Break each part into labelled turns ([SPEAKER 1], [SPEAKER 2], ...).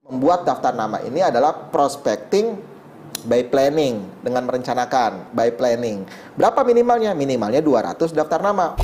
[SPEAKER 1] Membuat daftar nama ini adalah prospecting by planning, dengan merencanakan, by planning. Berapa minimalnya? Minimalnya 200 daftar nama.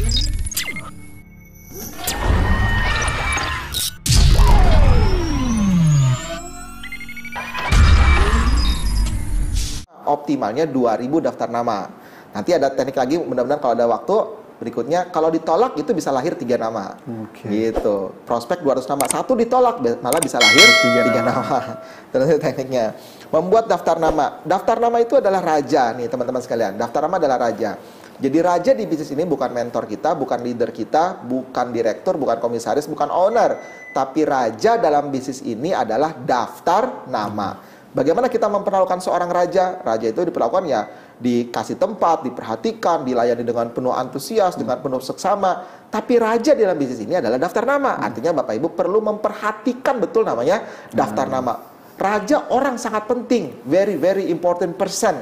[SPEAKER 1] Optimalnya 2000 daftar nama. Nanti ada teknik lagi, mudah-mudahan kalau ada waktu berikutnya, kalau ditolak itu bisa lahir 3 nama. Gitu. Prospek 200 nama, 1 ditolak malah bisa lahir 3 nama. Terus tekniknya. Membuat daftar nama. Daftar nama itu adalah raja nih teman-teman sekalian. Daftar nama adalah raja. Jadi raja di bisnis ini bukan mentor kita, bukan leader kita, bukan direktur, bukan komisaris, bukan owner. Tapi raja dalam bisnis ini adalah daftar nama. Bagaimana kita memperlakukan seorang raja? Raja itu diperlakukan ya dikasih tempat, diperhatikan, dilayani dengan penuh antusias, dengan penuh seksama. Tapi raja dalam bisnis ini adalah daftar nama. Artinya Bapak Ibu perlu memperhatikan betul namanya daftar nama. Raja orang sangat penting, very very important person.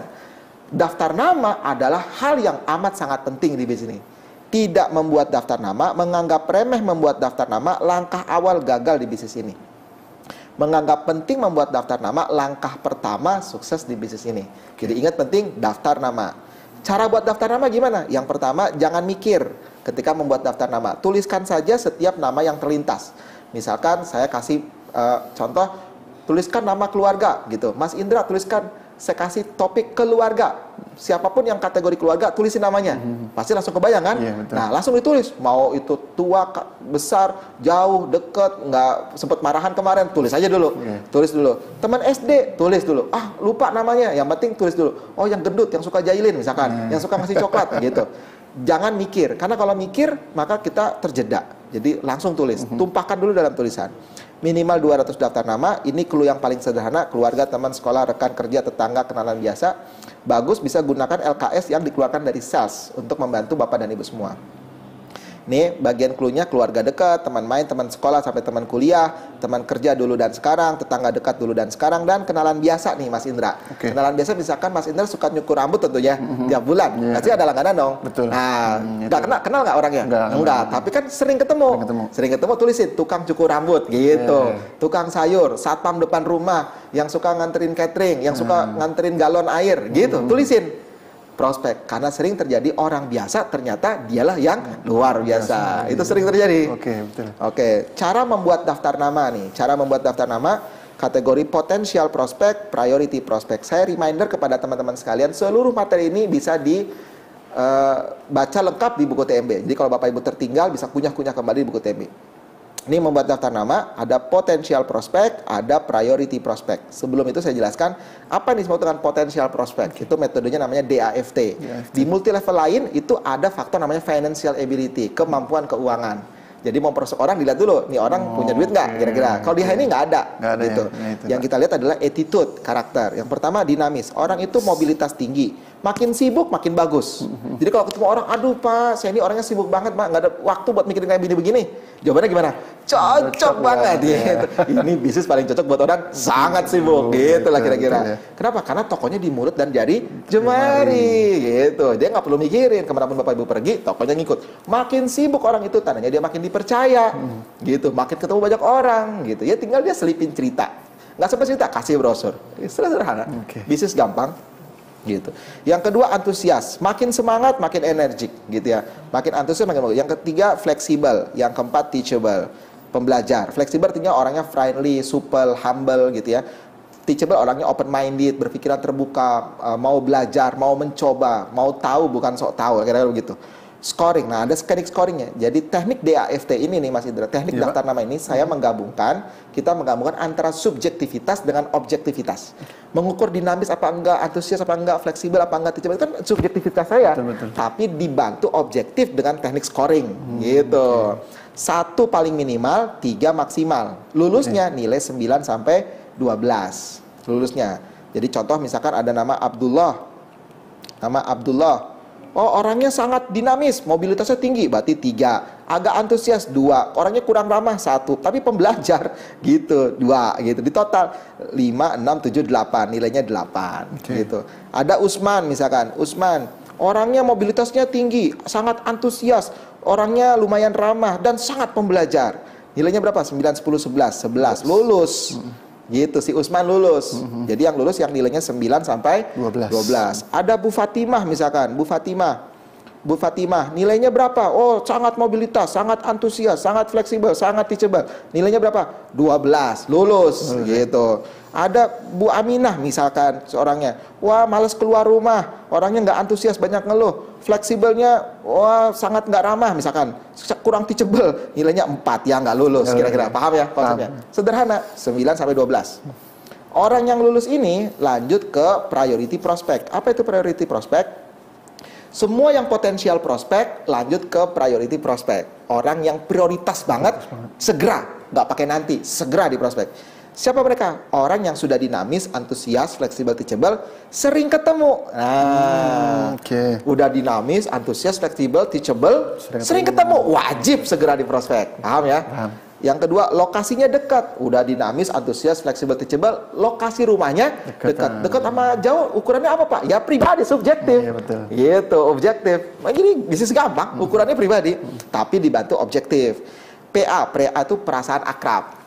[SPEAKER 1] Daftar nama adalah hal yang amat sangat penting di bisnis ini. Tidak membuat daftar nama, menganggap remeh membuat daftar nama, langkah awal gagal di bisnis ini. Menganggap penting membuat daftar nama, langkah pertama sukses di bisnis ini. Jadi ingat penting daftar nama. Cara buat daftar nama gimana? Yang pertama, jangan mikir ketika membuat daftar nama. Tuliskan saja setiap nama yang terlintas. Misalkan saya kasih contoh, tuliskan nama keluarga gitu. Mas Indra tuliskan, saya kasih topik keluarga. Siapapun yang kategori keluarga, tulisin namanya. Pasti langsung kebayang kan? Nah, langsung ditulis. Mau itu tua, besar, jauh, deket, nggak sempet marahan kemarin, tulis aja dulu. Tulis dulu. Teman SD, tulis dulu. Ah, lupa namanya. Yang penting tulis dulu. Oh, yang gendut, yang suka jahilin misalkan. Yang suka ngasih coklat, gitu. Jangan mikir. Karena kalau mikir, maka kita terjeda. Jadi langsung tulis. Tumpahkan dulu dalam tulisan. Minimal 200 daftar nama. Ini clue yang paling sederhana. Keluarga, teman, sekolah, rekan kerja, tetangga, kenalan biasa. Bagus, bisa gunakan LKS yang dikeluarkan dari sales untuk membantu Bapak dan Ibu semua. Nih bagian clue-nya, keluarga dekat, teman main, teman sekolah sampai teman kuliah, teman kerja dulu dan sekarang, tetangga dekat dulu dan sekarang, dan kenalan biasa nih Mas Indra. Kenalan biasa misalkan Mas Indra suka nyukur rambut tentunya tiap bulan. Pasti ada langganan dong. Nah, kenal nggak orangnya? Enggak. Tapi kan sering ketemu. Sering ketemu, tulisin tukang cukur rambut gitu. Tukang sayur, satpam depan rumah, yang suka nganterin catering, yang suka nganterin galon air gitu. Tulisin. Prospek, karena sering terjadi orang biasa ternyata dialah yang luar biasa. Itu sering terjadi. Cara membuat daftar nama nih. Cara membuat daftar nama, kategori potensial prospek, priority prospek. Saya reminder kepada teman-teman sekalian, seluruh materi ini bisa dibaca lengkap di buku TMB. Jadi kalau Bapak Ibu tertinggal bisa kunyah-kunyah kembali di buku TMB. Ini membuat daftar nama, ada potensial prospek, ada priority prospek. Sebelum itu saya jelaskan apa yang disebut dengan potensial prospek. Itu metodenya namanya DAFT. Di multi level lain itu ada faktor namanya financial ability, kemampuan keuangan. Jadi mau orang dilihat dulu, nih orang punya duit nggak kira-kira. Kalau di ini nggak ada. Gitu. Yang kita lihat adalah attitude, karakter. Yang pertama dinamis. Orang itu mobilitas tinggi. Makin sibuk, makin bagus. Jadi kalau ketemu orang, aduh Pak, saya ini orangnya sibuk banget Pak, nggak ada waktu buat mikirin kayak begini-begini. Jawabannya gimana? Cocok banget. Gitu. Ini bisnis paling cocok buat orang sangat sibuk. Gitu lah kira-kira. Kenapa? Karena tokonya di mulut dan jari jemari. Gitu. Dia nggak perlu mikirin. Kemanapun Bapak Ibu pergi, tokonya ngikut. Makin sibuk orang itu, tandanya dia makin dipercaya. Gitu. Makin ketemu banyak orang. Gitu. Ya tinggal dia selipin cerita. Nggak sampai cerita, kasih brosur. Sederhana. Bisnis gampang. Gitu. Yang kedua antusias, makin semangat makin energik gitu ya, makin antusias makin bagus. Yang ketiga fleksibel, yang keempat teachable, pembelajar. Fleksibel artinya orangnya friendly, supel, humble gitu ya. Teachable orangnya open minded, berpikiran terbuka, mau belajar, mau mencoba, mau tahu bukan sok tahu, kira-kira begitu. Scoring, nah ada teknik scoringnya. Jadi teknik DAFT ini nih Mas Indra, teknik daftar nama ini kita menggabungkan antara subjektivitas dengan objektivitas. Mengukur dinamis apa enggak, antusias apa enggak, fleksibel apa enggak, itu kan subjektivitas saya. Tapi dibantu objektif dengan teknik scoring, gitu. 1 paling minimal, 3 maksimal. Lulusnya nilai 9 sampai 12. Lulusnya. Jadi contoh misalkan ada nama Abdullah. Oh orangnya sangat dinamis, mobilitasnya tinggi, berarti 3. Agak antusias 2, orangnya kurang ramah 1, tapi pembelajar gitu 2 gitu. Di total 5, 6, 7, 8, nilainya 8 gitu. Ada Usman misalkan, orangnya mobilitasnya tinggi, sangat antusias, orangnya lumayan ramah dan sangat pembelajar. Nilainya berapa? 9, 10, 11, 11 lulus. Gitu, si Usman lulus. Jadi yang lulus yang nilainya 9 sampai 12. Ada Bu Fatimah misalkan, Bu Fatimah, nilainya berapa? Oh, sangat mobilitas, sangat antusias, sangat fleksibel, sangat teachable. Nilainya berapa? 12, lulus, gitu. Ada Bu Aminah misalkan, seorangnya. Wah, males keluar rumah, orangnya nggak antusias, banyak ngeluh. Fleksibelnya, wah, sangat nggak ramah misalkan. Kurang teachable, nilainya 4, ya nggak lulus, kira-kira. Paham ya konsepnya? Sederhana, 9 sampai 12. Orang yang lulus ini lanjut ke priority prospect. Apa itu priority prospect? Semua yang potensial prospek lanjut ke priority prospek. Orang yang prioritas banget, segera, nggak pakai nanti, segera di prospek. Siapa mereka? Orang yang sudah dinamis, antusias, fleksibel, teachable, sering ketemu. Nah, udah dinamis, antusias, fleksibel, teachable, sering ketemu, wajib segera di prospek. Paham ya? Paham. Yang kedua, lokasinya dekat. Udah dinamis, antusias, fleksibel, teachable, lokasi rumahnya dekat. Dekat sama jauh, ukurannya apa, Pak? Ya pribadi, subjektif. Iya, betul. Gitu, objektif. Nah, ini bisnis gampang, ukurannya pribadi, tapi dibantu objektif. PA itu perasaan akrab.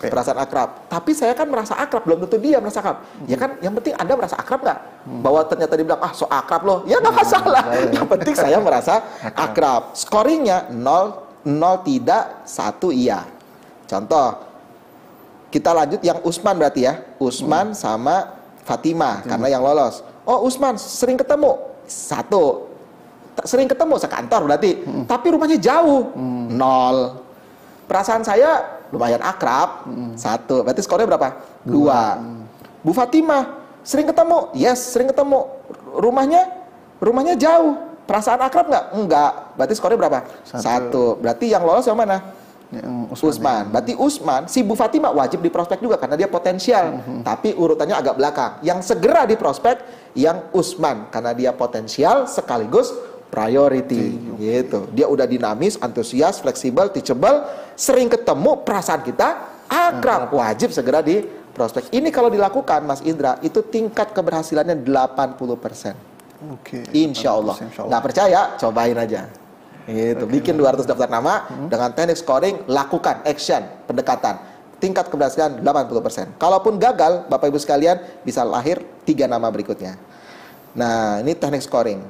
[SPEAKER 1] Perasaan akrab. Tapi saya kan merasa akrab, belum tentu dia merasa akrab. Ya kan, yang penting Anda merasa akrab nggak? Bahwa ternyata dibilang, so akrab loh. Ya nggak masalah. Yang penting saya merasa akrab. Scoringnya 0 tidak, 1 iya. Contoh, kita lanjut yang Usman berarti ya. Usman sama Fatimah, karena yang lolos. Oh, Usman sering ketemu, 1. Sering ketemu sekantor berarti. Tapi rumahnya jauh, 0. Perasaan saya lumayan akrab, 1. Berarti skornya berapa? 2. Bu Fatimah sering ketemu, yes, sering ketemu. Rumahnya jauh. Perasaan akrab nggak? Enggak. Berarti skornya berapa? 1. Berarti yang lolos yang mana? Usman. Berarti Usman, si Bu Fatimah wajib di prospek juga karena dia potensial. Tapi urutannya agak belakang. Yang segera di prospek yang Usman karena dia potensial sekaligus priority. Gitu. Dia udah dinamis, antusias, fleksibel, teachable, sering ketemu, perasaan kita akrab, wajib segera di prospek. Ini kalau dilakukan, Mas Indra, itu tingkat keberhasilannya 80%. Insya Allah. Nggak percaya, cobain aja. Gitu. Bikin 200 daftar nama dengan teknik scoring, lakukan action, pendekatan. Tingkat keberhasilan 80%. Kalaupun gagal, Bapak Ibu sekalian bisa lahir 3 nama berikutnya. Nah, ini teknik scoring.